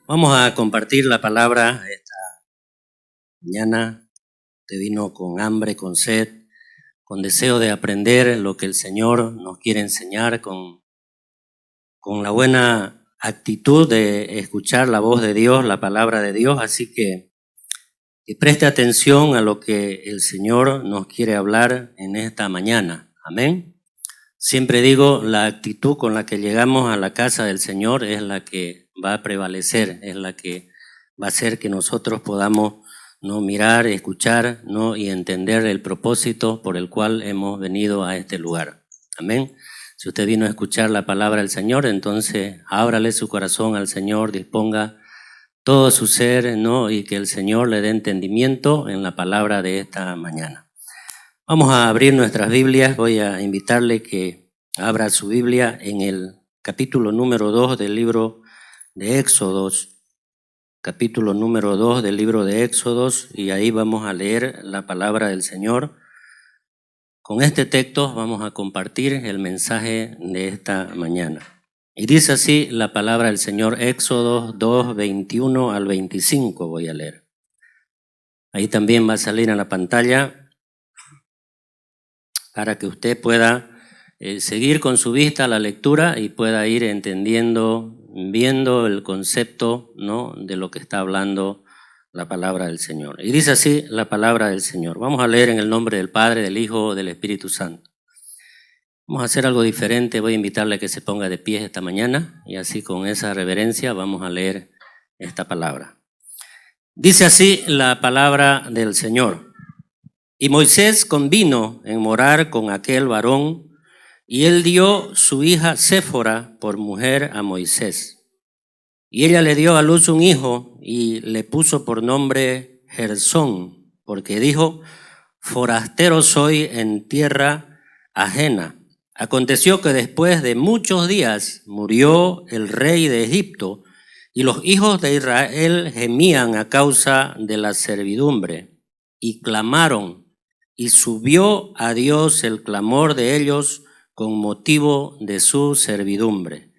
Vamos a compartir la palabra esta mañana. Te vino con hambre, con sed, con deseo de aprender lo que el Señor nos quiere enseñar, con la buena actitud de escuchar la voz de Dios, la palabra de Dios. Así que preste atención a lo que el Señor nos quiere hablar en esta mañana. Amén. Siempre digo, la actitud con la que llegamos a la casa del Señor es la que va a prevalecer, es la que va a hacer que nosotros podamos no mirar, escuchar, no y entender el propósito por el cual hemos venido a este lugar. Amén. Si usted vino a escuchar la palabra del Señor, entonces ábrale su corazón al Señor, disponga todo su ser, ¿no? Y que el Señor le dé entendimiento en la palabra de esta mañana. Vamos a abrir nuestras Biblias. Voy a invitarle que abra su Biblia en el capítulo número 2 del libro de Éxodos. Capítulo número 2 del libro de Éxodos, y ahí vamos a leer la palabra del Señor. Con este texto vamos a compartir el mensaje de esta mañana. Y dice así la palabra del Señor, Éxodos 2, 21 al 25, voy a leer. Ahí también va a salir en la pantalla para que usted pueda seguir con su vista la lectura y pueda ir entendiendo, viendo el concepto, ¿no?, de lo que está hablando la palabra del Señor. Y dice así la palabra del Señor. Vamos a leer en el nombre del Padre, del Hijo, del Espíritu Santo. Vamos a hacer algo diferente. Voy a invitarle a que se ponga de pie esta mañana y así con esa reverencia vamos a leer esta palabra. Dice así la palabra del Señor. Y Moisés convino en morar con aquel varón, y él dio su hija Séfora por mujer a Moisés. Y ella le dio a luz un hijo y le puso por nombre Gersón, porque dijo, forastero soy en tierra ajena. Aconteció que después de muchos días murió el rey de Egipto, y los hijos de Israel gemían a causa de la servidumbre, y clamaron, y subió a Dios el clamor de ellos con motivo de su servidumbre.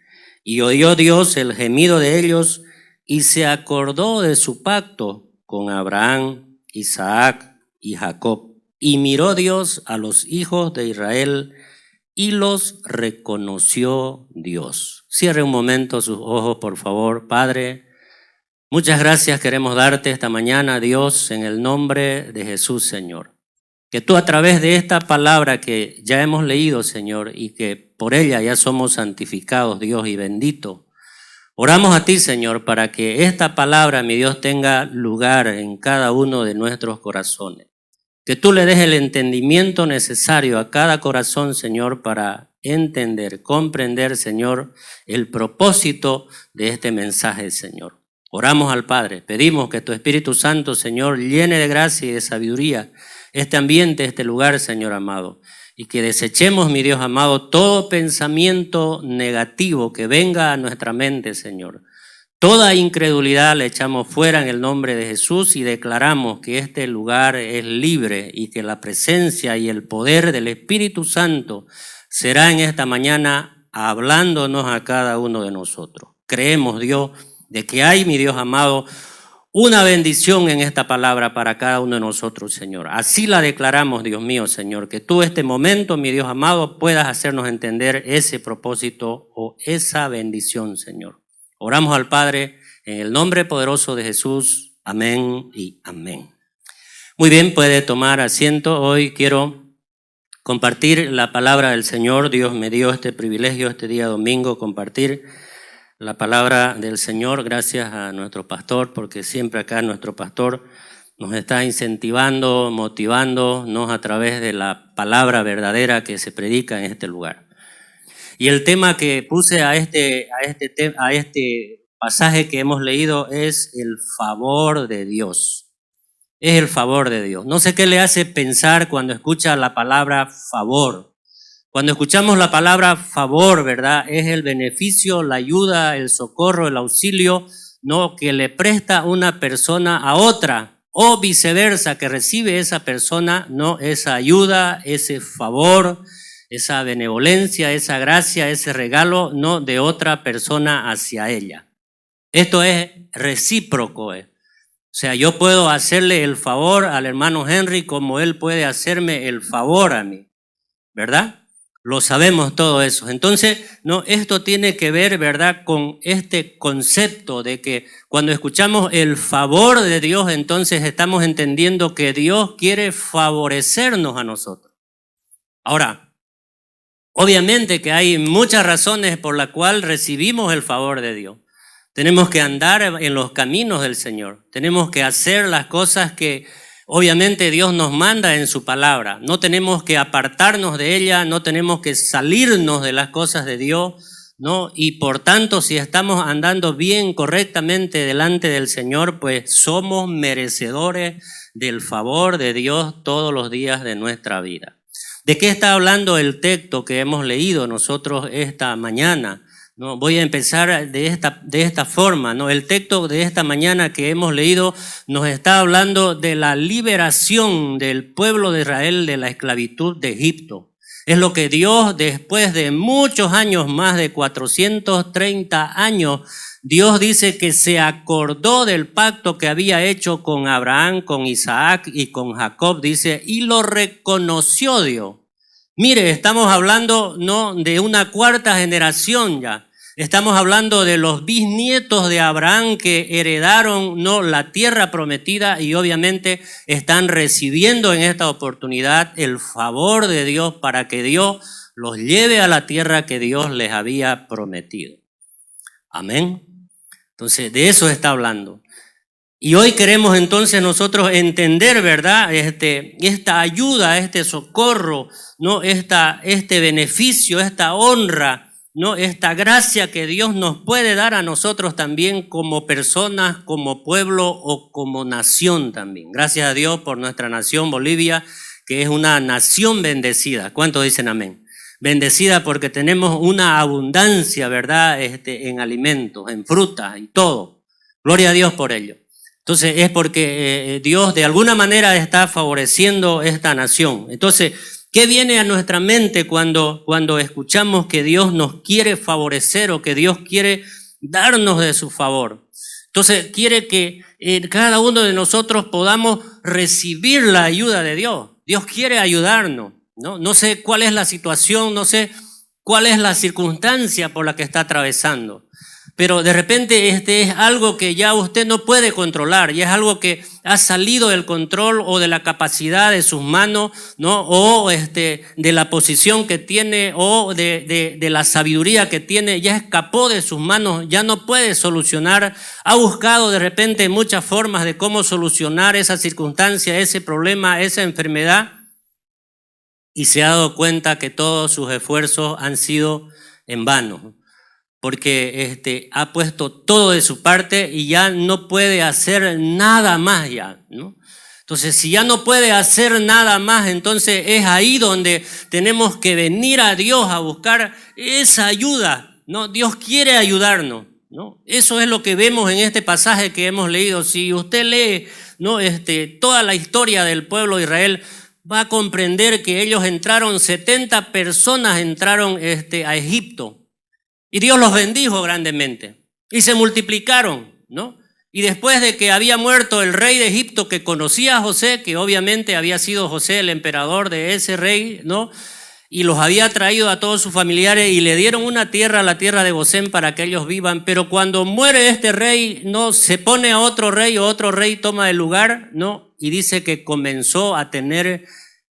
Y oyó Dios el gemido de ellos, y se acordó de su pacto con Abraham, Isaac y Jacob. Y miró Dios a los hijos de Israel, y los reconoció Dios. Cierre un momento sus ojos, por favor. Padre, muchas gracias queremos darte esta mañana, Dios, en el nombre de Jesús, Señor. Que tú a través de esta palabra que ya hemos leído, Señor, y que por ella ya somos santificados, Dios, y bendito, oramos a ti, Señor, para que esta palabra, mi Dios, tenga lugar en cada uno de nuestros corazones. Que tú le des el entendimiento necesario a cada corazón, Señor, para entender, comprender, Señor, el propósito de este mensaje, Señor. Oramos al Padre, pedimos que tu Espíritu Santo, Señor, llene de gracia y de sabiduría este ambiente, este lugar, Señor amado, y que desechemos, mi Dios amado, todo pensamiento negativo que venga a nuestra mente, Señor. Toda incredulidad la echamos fuera en el nombre de Jesús y declaramos que este lugar es libre y que la presencia y el poder del Espíritu Santo será en esta mañana hablándonos a cada uno de nosotros. Creemos, Dios, de que hay, mi Dios amado, una bendición en esta palabra para cada uno de nosotros, Señor. Así la declaramos, Dios mío, Señor, que tú este momento, mi Dios amado, puedas hacernos entender ese propósito o esa bendición, Señor. Oramos al Padre en el nombre poderoso de Jesús. Amén y amén. Muy bien, puede tomar asiento. Hoy quiero compartir la palabra del Señor. Dios me dio este privilegio este día domingo, compartir la palabra del Señor. Gracias a nuestro pastor, porque siempre acá nuestro pastor nos está incentivando, motivándonos a través de la palabra verdadera que se predica en este lugar. Y el tema que puse a este pasaje que hemos leído es el favor de Dios. Es el favor de Dios. No sé qué le hace pensar cuando escucha la palabra favor. Cuando escuchamos la palabra favor, ¿verdad? Es el beneficio, la ayuda, el socorro, el auxilio, ¿no?, que le presta una persona a otra, o viceversa, que recibe esa persona, ¿no?, esa ayuda, ese favor, esa benevolencia, esa gracia, ese regalo, no de otra persona hacia ella. Esto es recíproco. O sea, yo puedo hacerle el favor al hermano Henry como él puede hacerme el favor a mí, ¿verdad? Lo sabemos todo eso. Entonces, no, esto tiene que ver, ¿verdad?, con este concepto de que cuando escuchamos el favor de Dios, entonces estamos entendiendo que Dios quiere favorecernos a nosotros. Ahora, obviamente que hay muchas razones por las cuales recibimos el favor de Dios. Tenemos que andar en los caminos del Señor. Tenemos que hacer las cosas que obviamente Dios nos manda en su palabra. No tenemos que apartarnos de ella, no tenemos que salirnos de las cosas de Dios, ¿no? Y por tanto, si estamos andando bien, correctamente delante del Señor, pues somos merecedores del favor de Dios todos los días de nuestra vida. ¿De qué está hablando el texto que hemos leído nosotros esta mañana? No, voy a empezar de esta forma, ¿no? El texto de esta mañana que hemos leído nos está hablando de la liberación del pueblo de Israel de la esclavitud de Egipto. Es lo que Dios, después de muchos años, más de 430 años, Dios dice que se acordó del pacto que había hecho con Abraham, con Isaac y con Jacob, dice, y lo reconoció Dios. Mire, estamos hablando, ¿no?, de una cuarta generación ya. Estamos hablando de los bisnietos de Abraham que heredaron, ¿no?, la tierra prometida y obviamente están recibiendo en esta oportunidad el favor de Dios para que Dios los lleve a la tierra que Dios les había prometido. Amén. Entonces, de eso está hablando. Y hoy queremos entonces nosotros entender, ¿verdad?, esta ayuda, este socorro, ¿no?, este beneficio, esta honra, ¿no?, esta gracia que Dios nos puede dar a nosotros también como personas, como pueblo o como nación también. Gracias a Dios por nuestra nación Bolivia, que es una nación bendecida. ¿Cuántos dicen amén? Bendecida porque tenemos una abundancia, ¿verdad?, en alimentos, en fruta y todo. Gloria a Dios por ello. Entonces es porque Dios de alguna manera está favoreciendo esta nación. Entonces, ¿qué viene a nuestra mente cuando escuchamos que Dios nos quiere favorecer o que Dios quiere darnos de su favor? Entonces quiere que cada uno de nosotros podamos recibir la ayuda de Dios. Dios quiere ayudarnos, ¿no? No sé cuál es la situación, no sé cuál es la circunstancia por la que está atravesando. Pero de repente es algo que ya usted no puede controlar, y es algo que ha salido del control o de la capacidad de sus manos, ¿no?, o de la posición que tiene o de la sabiduría que tiene, ya escapó de sus manos, ya no puede solucionar. Ha buscado de repente muchas formas de cómo solucionar esa circunstancia, ese problema, esa enfermedad, y se ha dado cuenta que todos sus esfuerzos han sido en vano. Porque ha puesto todo de su parte y ya no puede hacer nada más ya, ¿no? Entonces, si ya no puede hacer nada más, entonces es ahí donde tenemos que venir a Dios a buscar esa ayuda, ¿no? Dios quiere ayudarnos, ¿no? Eso es lo que vemos en este pasaje que hemos leído. Si usted lee, ¿no?, toda la historia del pueblo de Israel, va a comprender que ellos entraron, 70 personas entraron a Egipto. Y Dios los bendijo grandemente y se multiplicaron, ¿no? Y después de que había muerto el rey de Egipto que conocía a José, que obviamente había sido José el emperador de ese rey, ¿no?, y los había traído a todos sus familiares y le dieron una tierra, la tierra de Gosén, para que ellos vivan. Pero cuando muere este rey, ¿no?, se pone a otro rey toma el lugar, ¿no?, y dice que comenzó a tener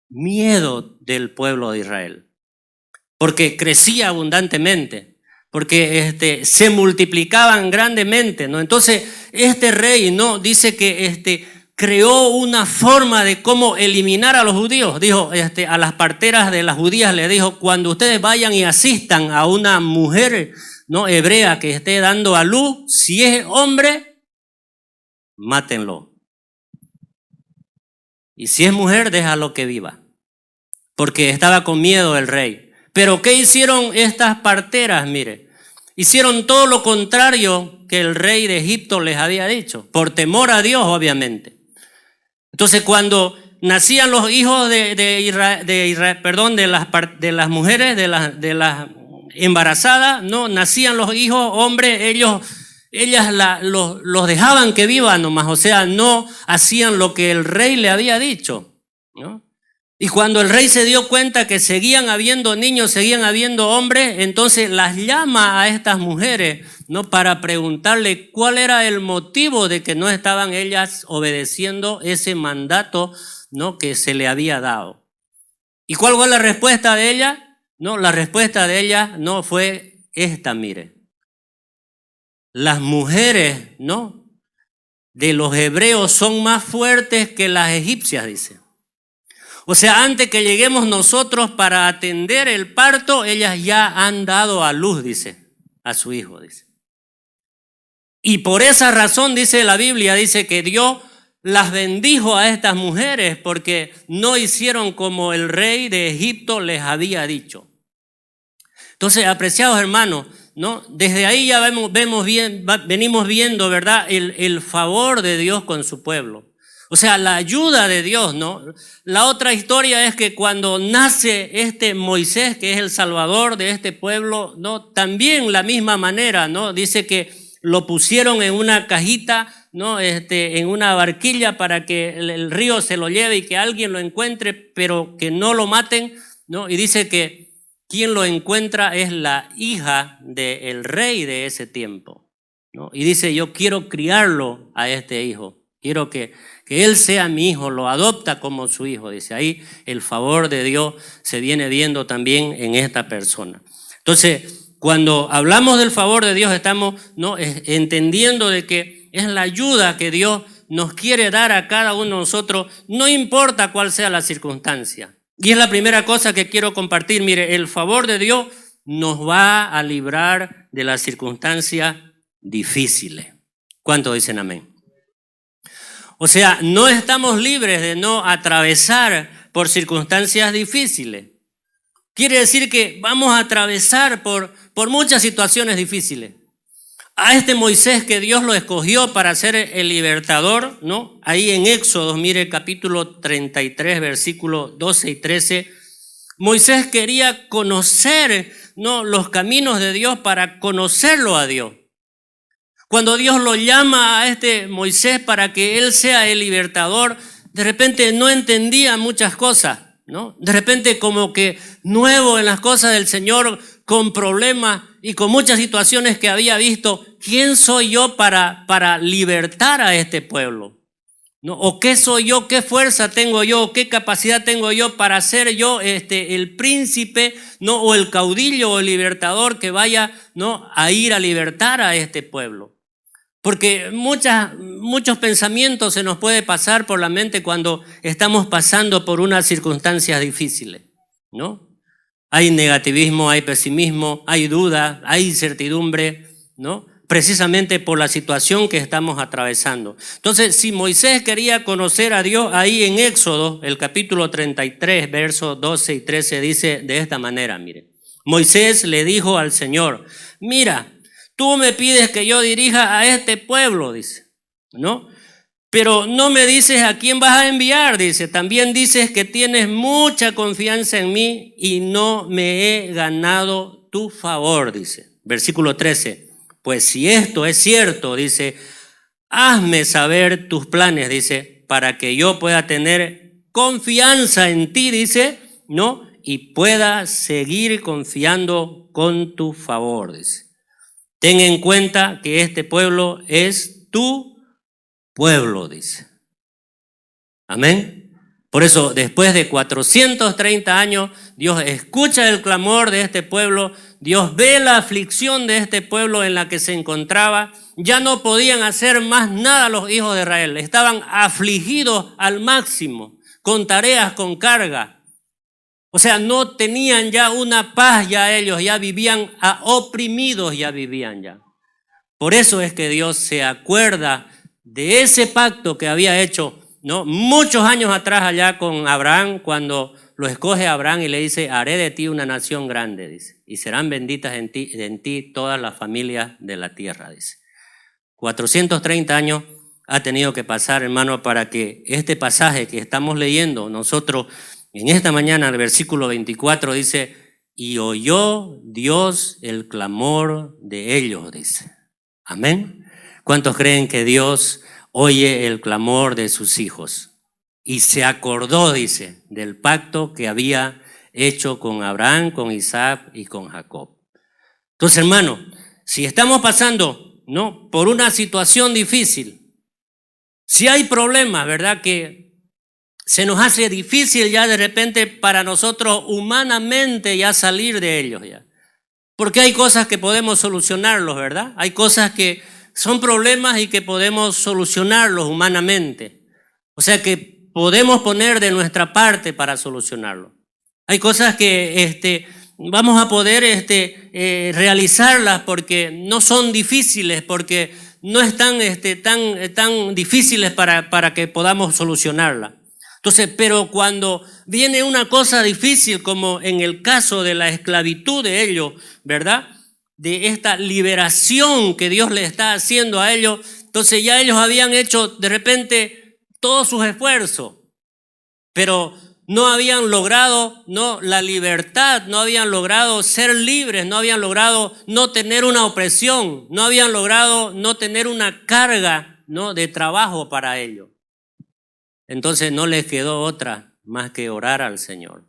miedo del pueblo de Israel, porque crecía abundantemente, porque se multiplicaban grandemente, ¿no? Entonces este rey, ¿no?, dice que creó una forma de cómo eliminar a los judíos. Dijo, a las parteras de las judías le dijo: cuando ustedes vayan y asistan a una mujer, ¿no?, hebrea que esté dando a luz, si es hombre, mátenlo, y si es mujer, déjalo que viva, porque estaba con miedo el rey. Pero ¿qué hicieron estas parteras? Mire, hicieron todo lo contrario que el rey de Egipto les había dicho, por temor a Dios, obviamente. Entonces, cuando nacían los hijos de las mujeres, de las embarazadas, no nacían los hijos hombres, ellos ellas los dejaban que vivan nomás, o sea, no hacían lo que el rey le había dicho, ¿no? Y cuando el rey se dio cuenta que seguían habiendo niños, seguían habiendo hombres, entonces las llama a estas mujeres, ¿no? Para preguntarle cuál era el motivo de que no estaban ellas obedeciendo ese mandato, ¿no? Que se le había dado. ¿Y cuál fue la respuesta de ella? No, la respuesta de ella no fue esta, mire. Las mujeres, ¿no? De los hebreos son más fuertes que las egipcias, dice. O sea, antes que lleguemos nosotros para atender el parto, ellas ya han dado a luz, dice, a su hijo, dice. Y por esa razón, dice la Biblia, dice que Dios las bendijo a estas mujeres porque no hicieron como el rey de Egipto les había dicho. Entonces, apreciados hermanos, ¿no? Desde ahí ya venimos viendo, ¿verdad? El favor de Dios con su pueblo. O sea, la ayuda de Dios, ¿no? La otra historia es que cuando nace este Moisés, que es el salvador de este pueblo, ¿no? También la misma manera, ¿no? Dice que lo pusieron en una cajita, ¿no? En una barquilla para que el río se lo lleve y que alguien lo encuentre, pero que no lo maten, ¿no? Y dice que quien lo encuentra es la hija del rey de ese tiempo, ¿no? Y dice, yo quiero criarlo a este hijo, quiero que él sea mi hijo, lo adopta como su hijo. Dice, ahí el favor de Dios se viene viendo también en esta persona. Entonces, cuando hablamos del favor de Dios, estamos, ¿no? entendiendo de que es la ayuda que Dios nos quiere dar a cada uno de nosotros, no importa cuál sea la circunstancia. Y es la primera cosa que quiero compartir. Mire, el favor de Dios nos va a librar de las circunstancias difíciles. ¿Cuántos dicen amén? O sea, no estamos libres de no atravesar por circunstancias difíciles. Quiere decir que vamos a atravesar por muchas situaciones difíciles. A este Moisés que Dios lo escogió para ser el libertador, ¿no? Ahí en Éxodo, mire, capítulo 33, versículos 12 y 13, Moisés quería conocer, ¿no? los caminos de Dios para conocerlo a Dios. Cuando Dios lo llama a este Moisés para que él sea el libertador, de repente no entendía muchas cosas, ¿no? De repente como que nuevo en las cosas del Señor, con problemas y con muchas situaciones que había visto. ¿Quién soy yo para libertar a este pueblo? ¿No? ¿O qué soy yo? ¿Qué fuerza tengo yo? ¿Qué capacidad tengo yo para ser yo el príncipe, ¿no? o el caudillo o el libertador que vaya, ¿no? a ir a libertar a este pueblo? Porque muchos pensamientos se nos puede pasar por la mente cuando estamos pasando por unas circunstancias difíciles, ¿no? Hay negativismo, hay pesimismo, hay duda, hay incertidumbre, ¿no? Precisamente por la situación que estamos atravesando. Entonces, si Moisés quería conocer a Dios, ahí en Éxodo, el capítulo 33, versos 12 y 13, dice de esta manera, mire. Moisés le dijo al Señor, mira, tú me pides que yo dirija a este pueblo, dice, ¿no? Pero no me dices a quién vas a enviar, dice. También dices que tienes mucha confianza en mí y no me he ganado tu favor, dice. Versículo 13. Pues si esto es cierto, dice, hazme saber tus planes, dice, para que yo pueda tener confianza en ti, dice, ¿no? Y pueda seguir confiando con tu favor, dice. Ten en cuenta que este pueblo es tu pueblo, dice. Amén. Por eso, después de 430 años, Dios escucha el clamor de este pueblo, Dios ve la aflicción de este pueblo en la que se encontraba. Ya no podían hacer más nada los hijos de Israel, estaban afligidos al máximo, con tareas, con carga. O sea, no tenían ya una paz, ya ellos ya vivían oprimidos, ya vivían ya. Por eso es que Dios se acuerda de ese pacto que había hecho, ¿no? muchos años atrás allá con Abraham, cuando lo escoge Abraham y le dice, haré de ti una nación grande, dice, y serán benditas en ti todas las familias de la tierra, dice. 430 años ha tenido que pasar, hermano, para que este pasaje que estamos leyendo nosotros en esta mañana, el versículo 24 dice, y oyó Dios el clamor de ellos, dice. Amén. ¿Cuántos creen que Dios oye el clamor de sus hijos? Y se acordó, dice, del pacto que había hecho con Abraham, con Isaac y con Jacob. Entonces, hermano, si estamos pasando, ¿no?, por una situación difícil, si hay problemas, ¿verdad?, que se nos hace difícil ya de repente para nosotros humanamente ya salir de ellos ya. Porque hay cosas que podemos solucionarlos, ¿verdad? Hay cosas que son problemas y que podemos solucionarlos humanamente. O sea que podemos poner de nuestra parte para solucionarlo. Hay cosas que vamos a poder realizarlas porque no son difíciles, porque no están tan difíciles para que podamos solucionarlas. Entonces, pero cuando viene una cosa difícil, como en el caso de la esclavitud de ellos, ¿verdad?, de esta liberación que Dios le está haciendo a ellos, entonces ya ellos habían hecho de repente todos sus esfuerzos, pero no habían logrado, ¿no?, la libertad, no habían logrado ser libres, no habían logrado no tener una opresión, no habían logrado no tener una carga, ¿no?, de trabajo para ellos. Entonces no les quedó otra más que orar al Señor.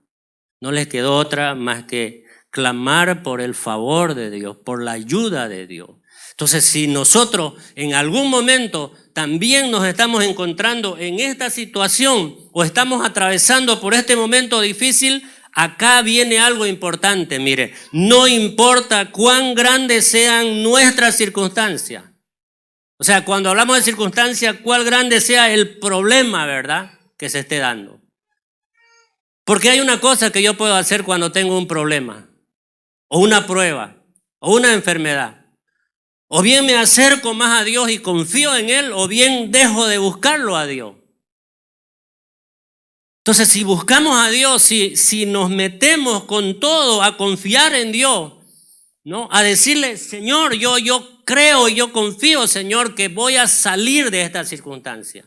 No les quedó otra más que clamar por el favor de Dios, por la ayuda de Dios. Entonces, si nosotros en algún momento también nos estamos encontrando en esta situación o estamos atravesando por este momento difícil, acá viene algo importante. Mire, no importa cuán grandes sean nuestras circunstancias. O sea, cuando hablamos de circunstancias, cuál grande sea el problema, ¿verdad?, que se esté dando. Porque hay una cosa que yo puedo hacer cuando tengo un problema, o una prueba, o una enfermedad. O bien me acerco más a Dios y confío en Él, o bien dejo de buscarlo a Dios. Entonces, si buscamos a Dios, si nos metemos con todo a confiar en Dios, ¿no?, a decirle, Señor, yo creo y yo confío, Señor, que voy a salir de esta circunstancia.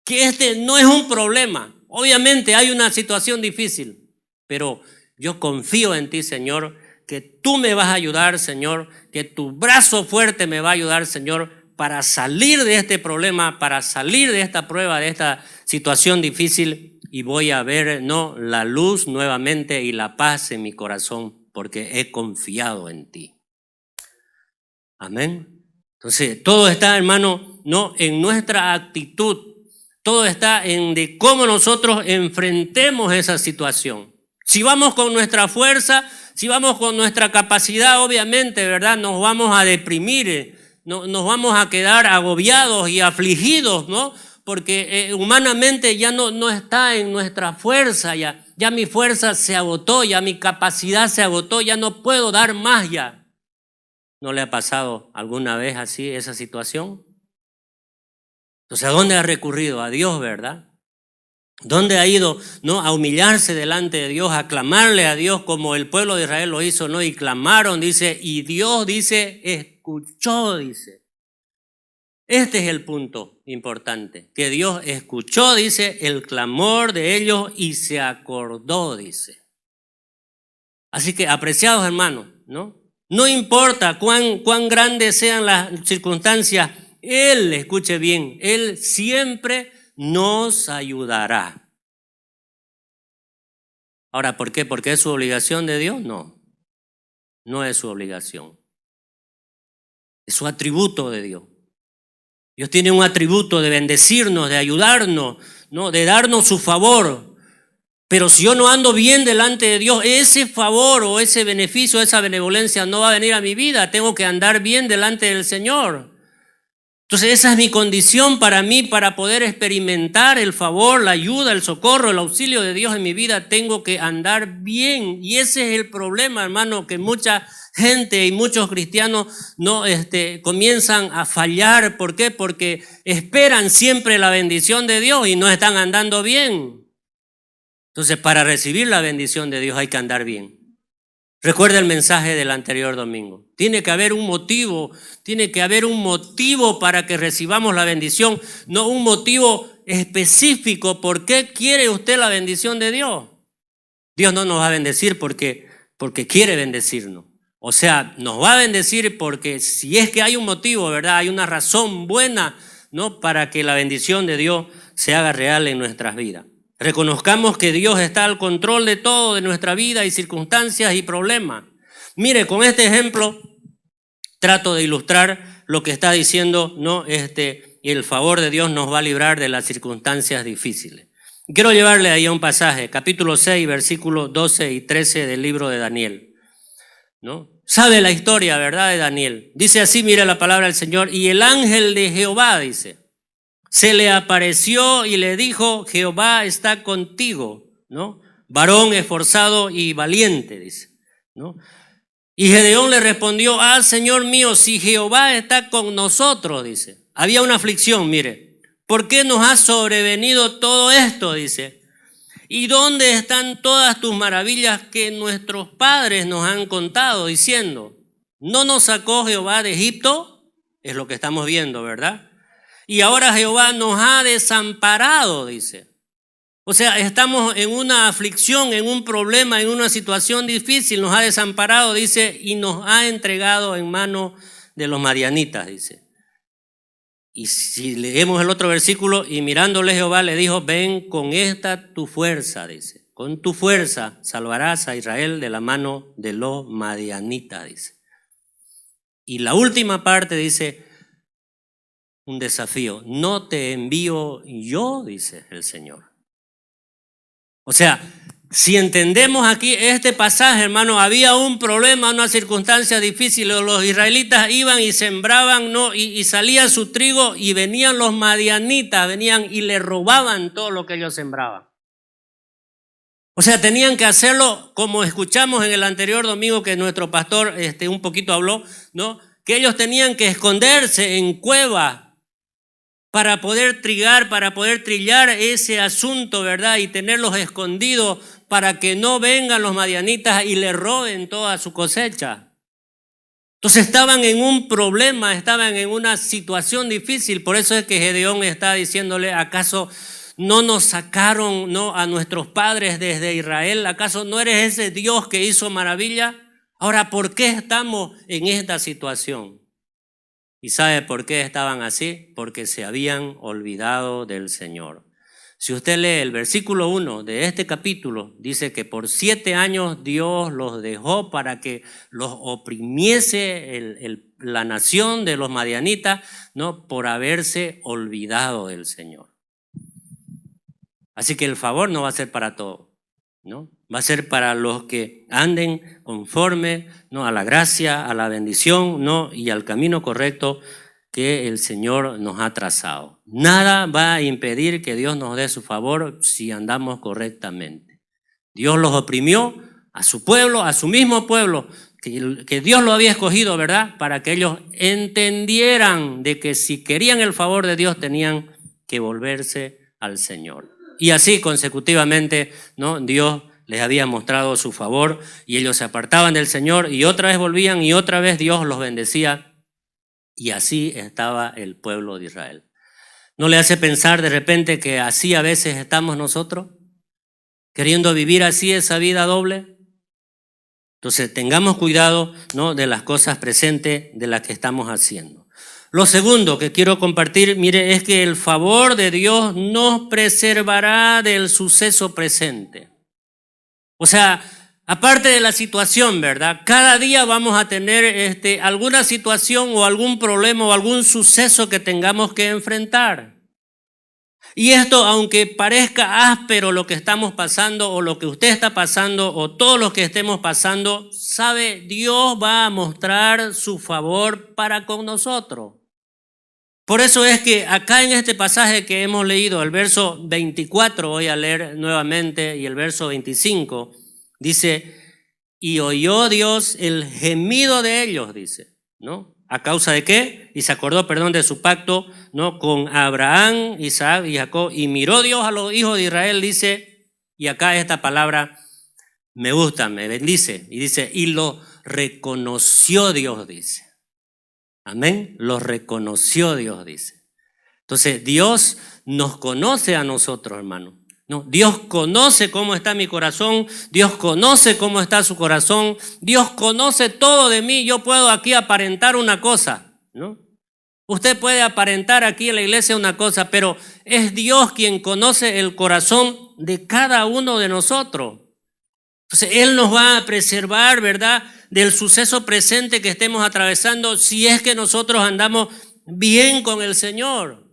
Que este no es un problema. Obviamente hay una situación difícil, pero yo confío en ti, Señor, que tú me vas a ayudar, Señor, que tu brazo fuerte me va a ayudar, Señor, para salir de este problema, para salir de esta prueba, de esta situación difícil, y voy a ver, ¿no?, la luz nuevamente y la paz en mi corazón, porque he confiado en ti. Amén. Entonces, todo está, hermano, no en nuestra actitud. Todo está en de cómo nosotros enfrentemos esa situación. Si vamos con nuestra fuerza, si vamos con nuestra capacidad, obviamente, ¿verdad?, nos vamos a deprimir, nos vamos a quedar agobiados y afligidos, ¿no? Porque humanamente ya no está en nuestra fuerza, ya mi fuerza se agotó, ya mi capacidad se agotó, ya no puedo dar más ya. ¿No le ha pasado alguna vez así esa situación? Entonces, ¿a dónde ha recurrido? A Dios, ¿verdad? ¿Dónde ha ido, no, a humillarse delante de Dios, a clamarle a Dios como el pueblo de Israel lo hizo, ¿no? Y clamaron, dice, y Dios, dice, escuchó, dice. Este es el punto importante, que Dios escuchó, dice, el clamor de ellos y se acordó, dice. Así que, apreciados hermanos, ¿no? No importa cuán grandes sean las circunstancias, Él, escuche bien, Él siempre nos ayudará. Ahora, ¿por qué? ¿Porque es su obligación de Dios? No, no es su obligación. Es su atributo de Dios. Dios tiene un atributo de bendecirnos, de ayudarnos, ¿no?, de darnos su favor. Pero si yo no ando bien delante de Dios, ese favor o ese beneficio, esa benevolencia no va a venir a mi vida. Tengo que andar bien delante del Señor. Entonces esa es mi condición para mí, para poder experimentar el favor, la ayuda, el socorro, el auxilio de Dios en mi vida. Tengo que andar bien. Y ese es el problema, hermano, que mucha gente y muchos cristianos no comienzan a fallar. ¿Por qué? Porque esperan siempre la bendición de Dios y no están andando bien. Entonces, para recibir la bendición de Dios hay que andar bien. Recuerda el mensaje del anterior domingo. Tiene que haber un motivo para que recibamos la bendición, no un motivo específico. ¿Por qué quiere usted la bendición de Dios? Dios no nos va a bendecir porque quiere bendecirnos. O sea, nos va a bendecir porque si es que hay un motivo, ¿verdad? Hay una razón buena, ¿no? Para que la bendición de Dios se haga real en nuestras vidas. Reconozcamos que Dios está al control de todo, de nuestra vida y circunstancias y problemas. Mire, con este ejemplo trato de ilustrar lo que está diciendo, ¿no? El favor de Dios nos va a librar de las circunstancias difíciles. Quiero llevarle ahí a un pasaje, capítulo 6, versículos 12 y 13 del libro de Daniel, ¿no? Sabe la historia, ¿verdad?, de Daniel. Dice así, mira la palabra del Señor. Y el ángel de Jehová, dice, se le apareció y le dijo, Jehová está contigo, ¿no? Varón esforzado y valiente, dice, ¿no? Y Gedeón le respondió, Señor mío, si Jehová está con nosotros, dice. Había una aflicción, mire. ¿Por qué nos ha sobrevenido todo esto?, dice. ¿Y dónde están todas tus maravillas que nuestros padres nos han contado, diciendo, ¿no nos sacó Jehová de Egipto? Es lo que estamos viendo, ¿verdad? Y ahora Jehová nos ha desamparado, dice. O sea, estamos en una aflicción, en un problema, en una situación difícil, nos ha desamparado, dice, y nos ha entregado en manos de los madianitas, dice. Y si leemos el otro versículo, y mirándole Jehová le dijo, ven con esta tu fuerza, dice. Con tu fuerza salvarás a Israel de la mano de los madianitas, dice. Y la última parte dice, un desafío, no te envío yo, dice el Señor. O sea, si entendemos aquí este pasaje, hermano, había un problema, una circunstancia difícil. Los israelitas iban y sembraban, ¿no? y salía su trigo y venían los madianitas, venían y le robaban todo lo que ellos sembraban. O sea, tenían que hacerlo como escuchamos en el anterior domingo que nuestro pastor un poquito habló, ¿no? Que ellos tenían que esconderse en cuevas para poder trigar, para poder trillar ese asunto, ¿verdad? Y tenerlos escondidos para que no vengan los madianitas y le roben toda su cosecha. Entonces estaban en un problema, estaban en una situación difícil. Por eso es que Gedeón está diciéndole, ¿acaso no nos sacaron, no, a nuestros padres desde Israel? ¿Acaso no eres ese Dios que hizo maravilla? Ahora, ¿por qué estamos en esta situación? ¿Y sabe por qué estaban así? Porque se habían olvidado del Señor. Si usted lee el versículo 1 de este capítulo, dice que por 7 años Dios los dejó para que los oprimiese la nación de los madianitas, ¿no? Por haberse olvidado del Señor. Así que el favor no va a ser para todos, ¿no? Va a ser para los que anden conforme, ¿no? A la gracia, a la bendición, ¿no? Y al camino correcto que el Señor nos ha trazado. Nada va a impedir que Dios nos dé su favor si andamos correctamente. Dios los oprimió a su pueblo, a su mismo pueblo, que Dios lo había escogido, ¿verdad? Para que ellos entendieran de que si querían el favor de Dios tenían que volverse al Señor. Y así consecutivamente, ¿no? Dios les había mostrado su favor y ellos se apartaban del Señor y otra vez volvían y otra vez Dios los bendecía. Y así estaba el pueblo de Israel. ¿No le hace pensar de repente que así a veces estamos nosotros? Queriendo vivir así esa vida doble. Entonces tengamos cuidado, ¿no? De las cosas presentes de las que estamos haciendo. Lo segundo que quiero compartir, mire, es que el favor de Dios nos preservará del suceso presente. O sea, aparte de la situación, ¿verdad? Cada día vamos a tener alguna situación o algún problema o algún suceso que tengamos que enfrentar. Y esto, aunque parezca áspero lo que estamos pasando o lo que usted está pasando o todos los que estemos pasando, sabe, Dios va a mostrar su favor para con nosotros. Por eso es que acá en este pasaje que hemos leído, el verso 24, voy a leer nuevamente, y el verso 25, dice, y oyó Dios el gemido de ellos, dice, ¿no? ¿A causa de qué? Y se acordó, de su pacto, ¿no? Con Abraham, Isaac y Jacob, y miró Dios a los hijos de Israel, dice, y acá esta palabra me gusta, me bendice, y dice, y lo reconoció Dios, dice. Amén, lo reconoció Dios, dice. Entonces Dios nos conoce a nosotros, hermano. No, Dios conoce cómo está mi corazón, Dios conoce cómo está su corazón, Dios conoce todo de mí. Yo puedo aquí aparentar una cosa, ¿no? Usted puede aparentar aquí en la iglesia una cosa, pero es Dios quien conoce el corazón de cada uno de nosotros. Entonces, Él nos va a preservar, ¿verdad?, del suceso presente que estemos atravesando si es que nosotros andamos bien con el Señor.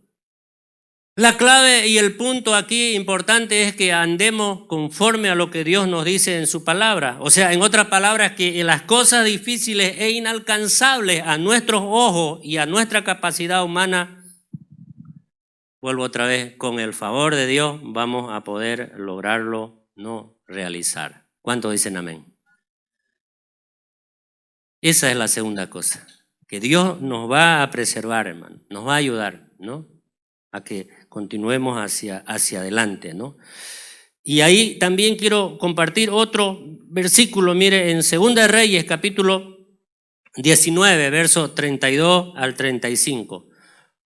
La clave y el punto aquí importante es que andemos conforme a lo que Dios nos dice en su palabra. O sea, en otras palabras, que en las cosas difíciles e inalcanzables a nuestros ojos y a nuestra capacidad humana, vuelvo otra vez, con el favor de Dios vamos a poder lograrlo, no realizar. ¿Cuántos dicen amén? Esa es la segunda cosa, que Dios nos va a preservar, hermano, nos va a ayudar, ¿no?, a que continuemos hacia adelante, ¿no? Y ahí también quiero compartir otro versículo, mire, en 2 Reyes, capítulo 19, versos 32 al 35.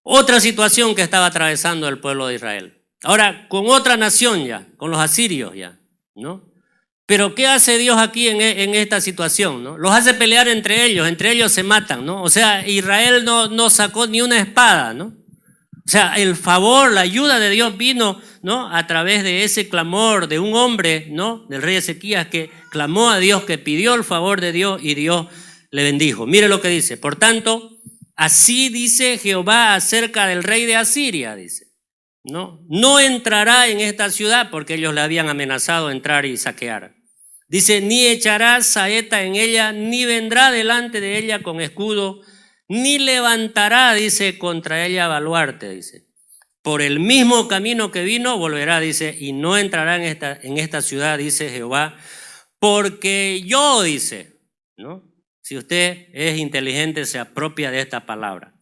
Otra situación que estaba atravesando el pueblo de Israel. Ahora, con otra nación ya, con los asirios ya, ¿no? Pero ¿qué hace Dios aquí en esta situación, ¿no? Los hace pelear entre ellos se matan, ¿no? O sea, Israel no sacó ni una espada, ¿no? O sea, el favor, la ayuda de Dios vino, ¿no?, a través de ese clamor de un hombre, ¿no?, del rey Ezequías, que clamó a Dios, que pidió el favor de Dios y Dios le bendijo. Mire lo que dice: por tanto, así dice Jehová acerca del rey de Asiria, dice, no entrará en esta ciudad, porque ellos le habían amenazado entrar y saquear. Dice, ni echará saeta en ella, ni vendrá delante de ella con escudo, ni levantará, dice, contra ella baluarte, dice. Por el mismo camino que vino volverá, dice, y no entrará en esta ciudad, dice Jehová, porque yo, dice, ¿no? Si usted es inteligente, se apropia de esta palabra.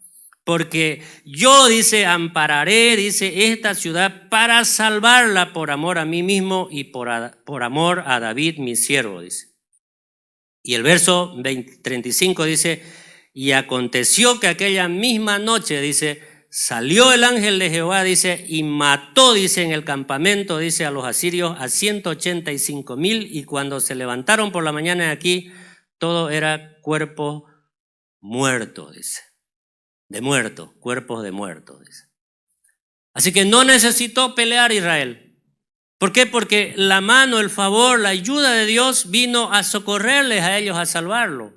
Porque yo, dice, ampararé, dice, esta ciudad para salvarla por amor a mí mismo y por amor a David, mi siervo, dice. Y el verso 35 dice, y aconteció que aquella misma noche, dice, salió el ángel de Jehová, dice, y mató, dice, en el campamento, dice, a los asirios a 185,000, y cuando se levantaron por la mañana de aquí, todo era cuerpo muerto, dice. De muertos, cuerpos de muertos, dice. Así que no necesitó pelear Israel. ¿Por qué? Porque la mano, el favor, la ayuda de Dios vino a socorrerles a ellos, a salvarlos.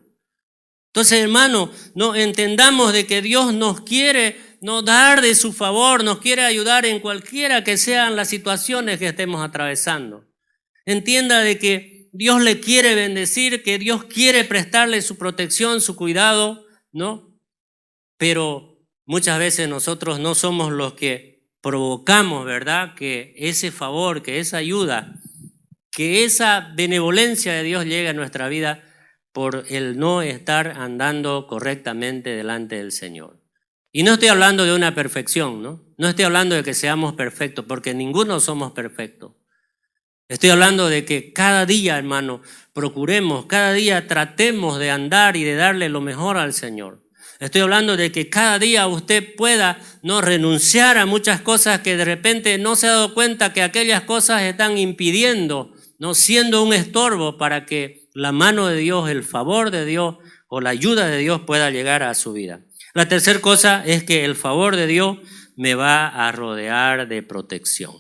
Entonces, hermano, no entendamos de que Dios nos quiere no dar de su favor, nos quiere ayudar en cualquiera que sean las situaciones que estemos atravesando. Entienda de que Dios le quiere bendecir, que Dios quiere prestarle su protección, su cuidado, ¿no? Pero muchas veces nosotros no somos los que provocamos, ¿verdad?, que ese favor, que esa ayuda, que esa benevolencia de Dios llegue a nuestra vida por el no estar andando correctamente delante del Señor. Y no estoy hablando de una perfección, ¿no? No estoy hablando de que seamos perfectos, porque ninguno somos perfectos. Estoy hablando de que cada día, hermano, procuremos, cada día tratemos de andar y de darle lo mejor al Señor. Estoy hablando de que cada día usted pueda no renunciar a muchas cosas que de repente no se ha dado cuenta que aquellas cosas están impidiendo, no siendo un estorbo para que la mano de Dios, el favor de Dios o la ayuda de Dios pueda llegar a su vida. La tercera cosa es que el favor de Dios me va a rodear de protección.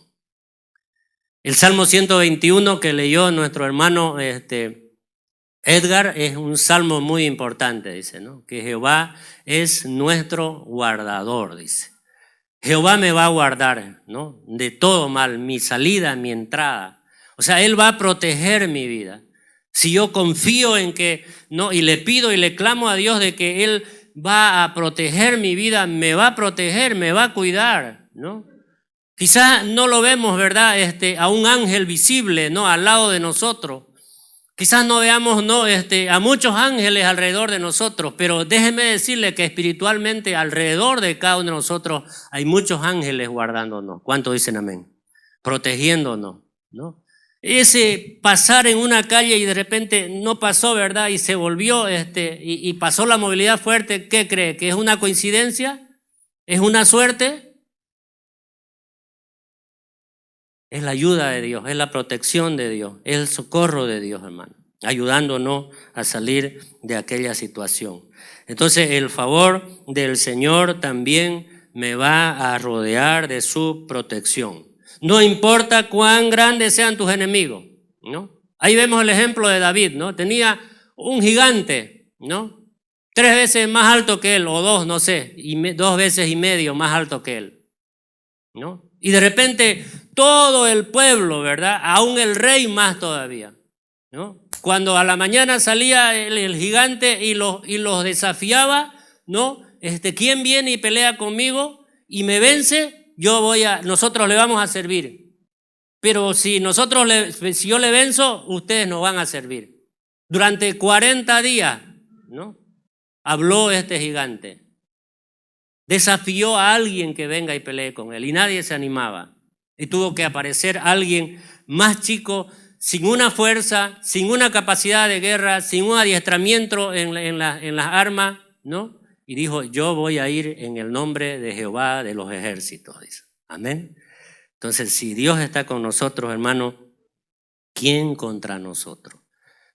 El Salmo 121 que leyó nuestro hermano Edgar es un salmo muy importante, dice, ¿no? Que Jehová es nuestro guardador, dice. Jehová me va a guardar, ¿no?, de todo mal, mi salida, mi entrada. O sea, Él va a proteger mi vida. Si yo confío en que, ¿no?, y le pido y le clamo a Dios de que Él va a proteger mi vida, me va a proteger, me va a cuidar, ¿no? Quizás no lo vemos, ¿verdad?, a un ángel visible, ¿no?, al lado de nosotros. Quizás no veamos, ¿no?, a muchos ángeles alrededor de nosotros, pero déjeme decirle que espiritualmente alrededor de cada uno de nosotros hay muchos ángeles guardándonos. ¿Cuántos dicen amén? Protegiéndonos, ¿no? Ese pasar en una calle y de repente no pasó, ¿verdad?, y se volvió, y pasó la movilidad fuerte, ¿qué cree? ¿Que es una coincidencia? ¿Es una suerte? Es la ayuda de Dios, es la protección de Dios, es el socorro de Dios, hermano, ayudándonos a salir de aquella situación. Entonces el favor del Señor también me va a rodear de su protección. No importa cuán grandes sean tus enemigos, ¿no? Ahí vemos el ejemplo de David, ¿no? Tenía un gigante, ¿no? 3 veces más alto que él, o 2, no sé, 2 veces y medio más alto que él, ¿no? Y de repente todo el pueblo, ¿verdad? Aún el rey más todavía, ¿no? Cuando a la mañana salía el gigante y los desafiaba, ¿no? ¿Quién viene y pelea conmigo y me vence? Nosotros le vamos a servir. Pero si yo le venzo, ustedes nos van a servir. Durante 40 días, ¿no? Habló este gigante. Desafió a alguien que venga y pelee con él y nadie se animaba. Y tuvo que aparecer alguien más chico, sin una fuerza, sin una capacidad de guerra, sin un adiestramiento en las armas, ¿no? Y dijo, yo voy a ir en el nombre de Jehová de los ejércitos, dice. Amén. Entonces, si Dios está con nosotros, hermano, ¿quién contra nosotros?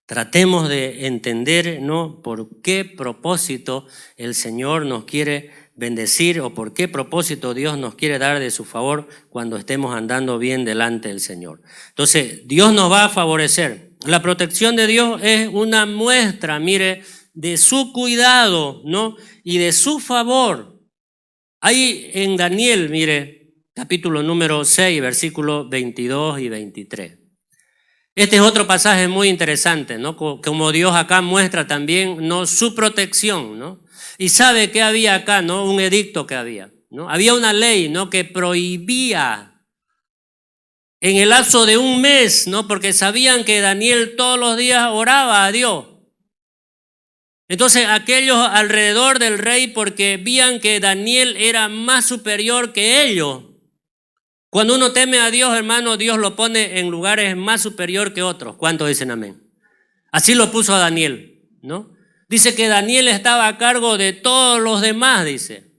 Tratemos de entender, ¿no?, por qué propósito el Señor nos quiere bendecir o por qué propósito Dios nos quiere dar de su favor cuando estemos andando bien delante del Señor. Entonces, Dios nos va a favorecer. La protección de Dios es una muestra, mire, de su cuidado, ¿no?, y de su favor. Ahí en Daniel, mire, capítulo número 6, versículos 22 y 23. Este es otro pasaje muy interesante, ¿no? Como Dios acá muestra también, ¿no?, su protección, ¿no? Y sabe que había acá, ¿no?, un edicto que había, ¿no? Había una ley, ¿no?, que prohibía en el lapso de un mes, ¿no?, porque sabían que Daniel todos los días oraba a Dios. Entonces aquellos alrededor del rey, porque veían que Daniel era más superior que ellos. Cuando uno teme a Dios, hermano, Dios lo pone en lugares más superior que otros. ¿Cuántos dicen amén? Así lo puso a Daniel, ¿no? Dice que Daniel estaba a cargo de todos los demás, dice,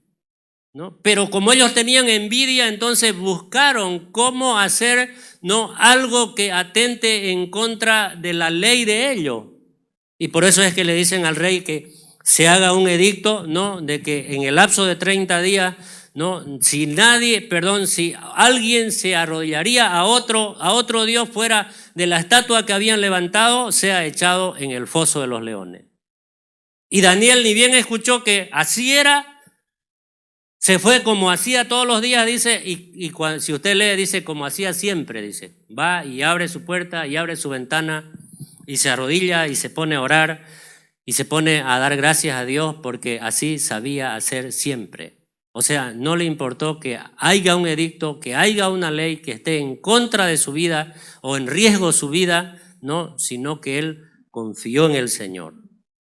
¿no? Pero como ellos tenían envidia, entonces buscaron cómo hacer, ¿no?, algo que atente en contra de la ley de ellos. Y por eso es que le dicen al rey que se haga un edicto, ¿no?, de que en el lapso de 30 días, ¿no?, si alguien se arrodillaría a otro Dios fuera de la estatua que habían levantado, sea echado en el foso de los leones. Y Daniel ni bien escuchó que así era, se fue como hacía todos los días, dice, si usted lee, dice como hacía siempre, dice, va y abre su puerta y abre su ventana y se arrodilla y se pone a orar y se pone a dar gracias a Dios porque así sabía hacer siempre. O sea, no le importó que haya un edicto, que haya una ley que esté en contra de su vida o en riesgo su vida, no, sino que él confió en el Señor.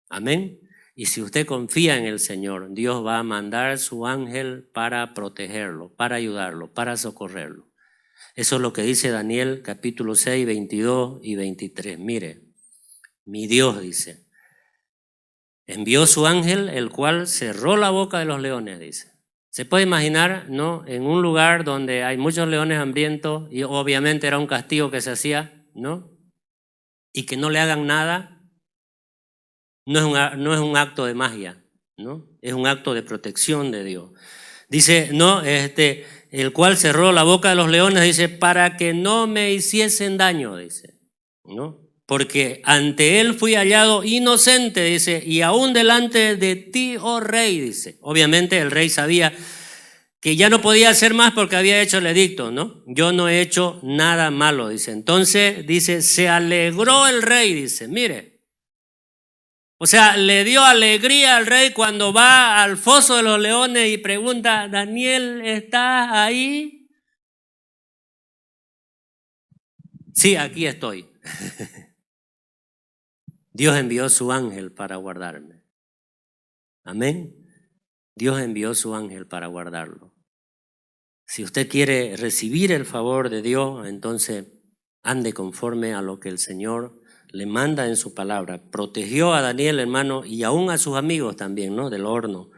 Amén. Y si usted confía en el Señor, Dios va a mandar su ángel para protegerlo, para ayudarlo, para socorrerlo. Eso es lo que dice Daniel capítulo 6, 22 y 23. Mire, mi Dios, dice, envió su ángel, el cual cerró la boca de los leones, dice. Se puede imaginar, ¿no?, en un lugar donde hay muchos leones hambrientos y obviamente era un castigo que se hacía, ¿no?, y que no le hagan nada, no es un acto de magia, ¿no?, es un acto de protección de Dios. Dice, no, el cual cerró la boca de los leones, dice, para que no me hiciesen daño, dice, ¿no? Porque ante él fui hallado inocente, dice, y aún delante de ti, oh rey, dice. Obviamente el rey sabía que ya no podía hacer más porque había hecho el edicto, ¿no? Yo no he hecho nada malo, dice. Entonces, dice, se alegró el rey, dice, mire. O sea, le dio alegría al rey cuando va al foso de los leones y pregunta, Daniel, ¿estás ahí? Sí, aquí estoy. Dios envió su ángel para guardarme. Amén. Dios envió su ángel para guardarlo. Si usted quiere recibir el favor de Dios, entonces ande conforme a lo que el Señor le manda en su palabra. Protegió a Daniel, hermano, y aún a sus amigos también, ¿no?, del horno.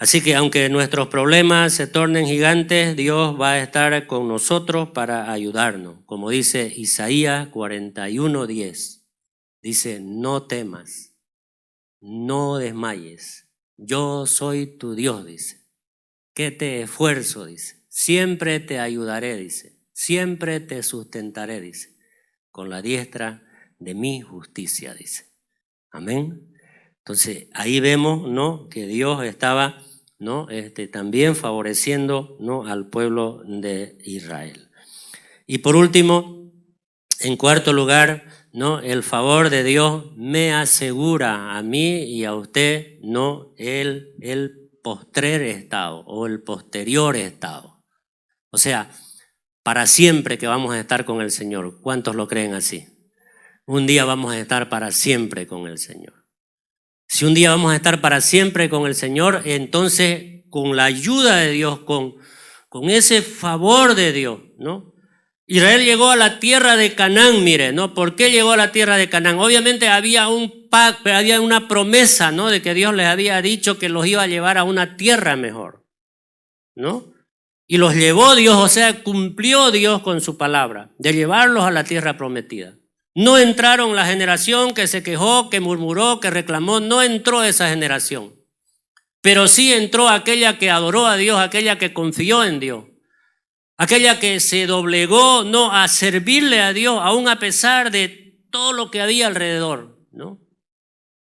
Así que aunque nuestros problemas se tornen gigantes, Dios va a estar con nosotros para ayudarnos. Como dice Isaías 41:10, dice, no temas, no desmayes, yo soy tu Dios, dice. Que te esfuerzo, dice. Siempre te ayudaré, dice. Siempre te sustentaré, dice. Con la diestra de mi justicia, dice. Amén. Entonces ahí vemos, ¿no?, que Dios estaba, ¿no?, también favoreciendo, ¿no?, al pueblo de Israel. Y por último, en cuarto lugar, ¿no?, el favor de Dios me asegura a mí y a usted, ¿no?, el postrer estado o el posterior estado. O sea, para siempre que vamos a estar con el Señor. ¿Cuántos lo creen así? Un día vamos a estar para siempre con el Señor. Si un día vamos a estar para siempre con el Señor, entonces con la ayuda de Dios, con ese favor de Dios, ¿no? Israel llegó a la tierra de Canaán, mire, ¿no? ¿Por qué llegó a la tierra de Canaán? Obviamente había una promesa, ¿no?, de que Dios les había dicho que los iba a llevar a una tierra mejor, ¿no? Y los llevó Dios, o sea, cumplió Dios con su palabra, de llevarlos a la tierra prometida. No entraron la generación que se quejó, que murmuró, que reclamó, no entró esa generación. Pero sí entró aquella que adoró a Dios, aquella que confió en Dios, aquella que se doblegó, ¿no?, a servirle a Dios, aún a pesar de todo lo que había alrededor, ¿no?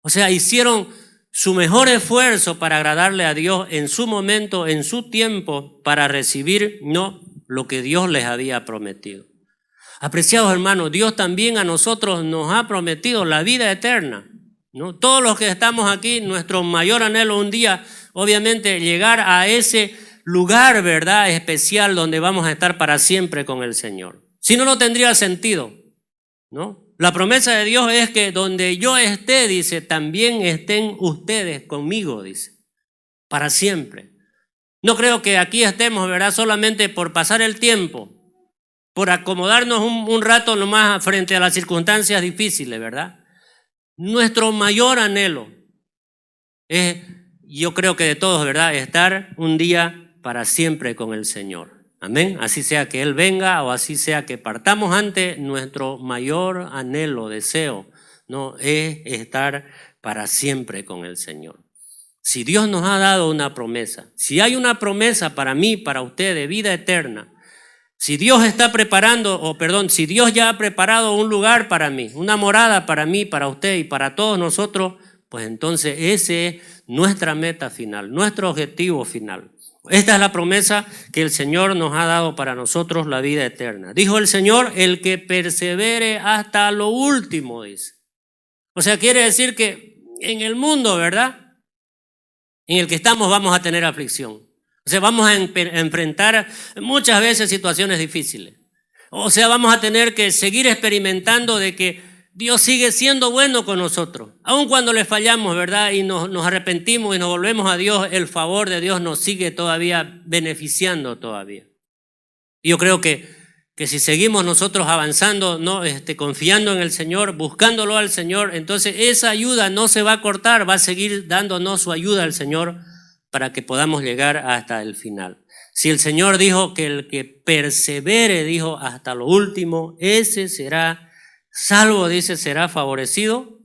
O sea, hicieron su mejor esfuerzo para agradarle a Dios en su momento, en su tiempo, para recibir, ¿no?, lo que Dios les había prometido. Apreciados hermanos, Dios también a nosotros nos ha prometido la vida eterna, ¿no? Todos los que estamos aquí, nuestro mayor anhelo un día, obviamente, llegar a ese lugar, ¿verdad?, especial donde vamos a estar para siempre con el Señor. Si no, no tendría sentido, ¿no? La promesa de Dios es que donde yo esté, dice, también estén ustedes conmigo, dice, para siempre. No creo que aquí estemos, ¿verdad?, solamente por pasar el tiempo, por acomodarnos un rato nomás frente a las circunstancias difíciles, ¿verdad? Nuestro mayor anhelo es, yo creo que de todos, ¿verdad?, estar un día para siempre con el Señor. Amén. Así sea que Él venga o así sea que partamos antes, nuestro mayor anhelo, deseo, ¿no?, es estar para siempre con el Señor. Si Dios nos ha dado una promesa, si hay una promesa para mí, para usted, de vida eterna, si Dios está preparando, si Dios ya ha preparado un lugar para mí, una morada para mí, para usted y para todos nosotros, pues entonces ese es nuestra meta final, nuestro objetivo final. Esta es la promesa que el Señor nos ha dado para nosotros, la vida eterna. Dijo el Señor, el que persevere hasta lo último, dice. O sea, quiere decir que en el mundo, ¿verdad?, en el que estamos vamos a tener aflicción. O sea, vamos a enfrentar muchas veces situaciones difíciles. O sea, vamos a tener que seguir experimentando de que Dios sigue siendo bueno con nosotros. Aun cuando le fallamos, ¿verdad?, y nos arrepentimos y nos volvemos a Dios, el favor de Dios nos sigue todavía beneficiando todavía. Y yo creo que si seguimos nosotros avanzando, ¿no?, confiando en el Señor, buscándolo al Señor, entonces esa ayuda no se va a cortar, va a seguir dándonos su ayuda al Señor para que podamos llegar hasta el final. Si el Señor dijo que el que persevere, dijo, hasta lo último, ese será salvo, dice, será favorecido.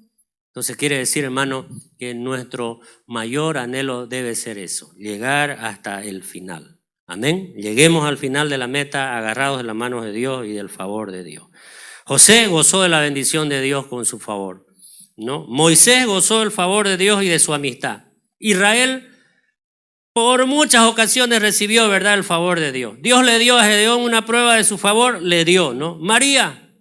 Entonces quiere decir, hermano, que nuestro mayor anhelo debe ser eso, llegar hasta el final. Amén. Lleguemos al final de la meta agarrados de las manos de Dios y del favor de Dios. José gozó de la bendición de Dios con su favor, ¿no? Moisés gozó del favor de Dios y de su amistad. Israel por muchas ocasiones recibió, ¿verdad?, el favor de Dios. Dios le dio a Gedeón una prueba de su favor, le dio, ¿no? María,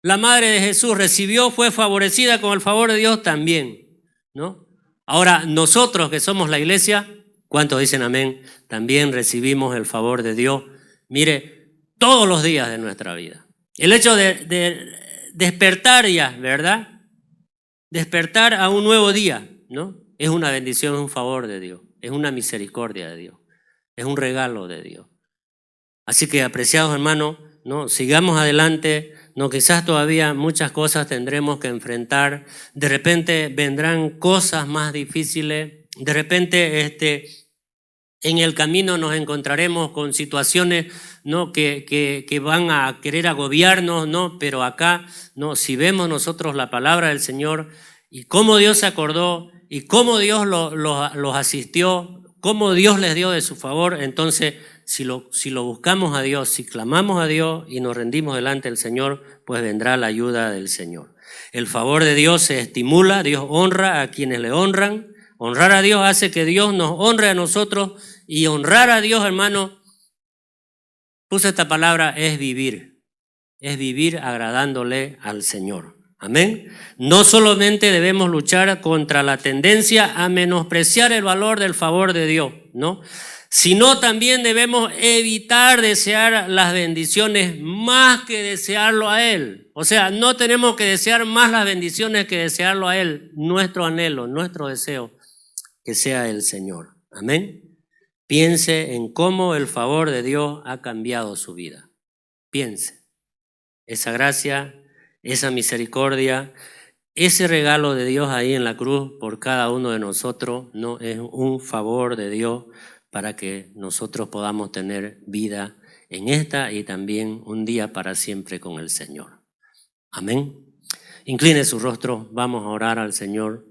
la madre de Jesús, recibió, fue favorecida con el favor de Dios también, ¿no? Ahora, nosotros que somos la iglesia, ¿cuántos dicen amén? También recibimos el favor de Dios, mire, todos los días de nuestra vida. El hecho de despertar ya, ¿verdad?, despertar a un nuevo día, ¿no?, es una bendición, es un favor de Dios. Es una misericordia de Dios, es un regalo de Dios. Así que, apreciados hermanos, ¿no?, sigamos adelante, ¿no? Quizás todavía muchas cosas tendremos que enfrentar, de repente vendrán cosas más difíciles, de repente en el camino nos encontraremos con situaciones, ¿no?, que van a querer agobiarnos, ¿no? Pero acá, ¿no?, si vemos nosotros la palabra del Señor y cómo Dios se acordó y cómo Dios los asistió, cómo Dios les dio de su favor, entonces si lo buscamos a Dios, si clamamos a Dios y nos rendimos delante del Señor, pues vendrá la ayuda del Señor. El favor de Dios se estimula, Dios honra a quienes le honran. Honrar a Dios hace que Dios nos honre a nosotros, y honrar a Dios, hermano, puse esta palabra, es vivir agradándole al Señor. Amén. No solamente debemos luchar contra la tendencia a menospreciar el valor del favor de Dios, ¿no?, sino también debemos evitar desear las bendiciones más que desearlo a Él. O sea, no tenemos que desear más las bendiciones que desearlo a Él. Nuestro anhelo, nuestro deseo, que sea el Señor. Amén. Piense en cómo el favor de Dios ha cambiado su vida. Piense. Esa gracia, esa misericordia, ese regalo de Dios ahí en la cruz por cada uno de nosotros, no es un favor de Dios para que nosotros podamos tener vida en esta y también un día para siempre con el Señor. Amén. Incline su rostro, vamos a orar al Señor.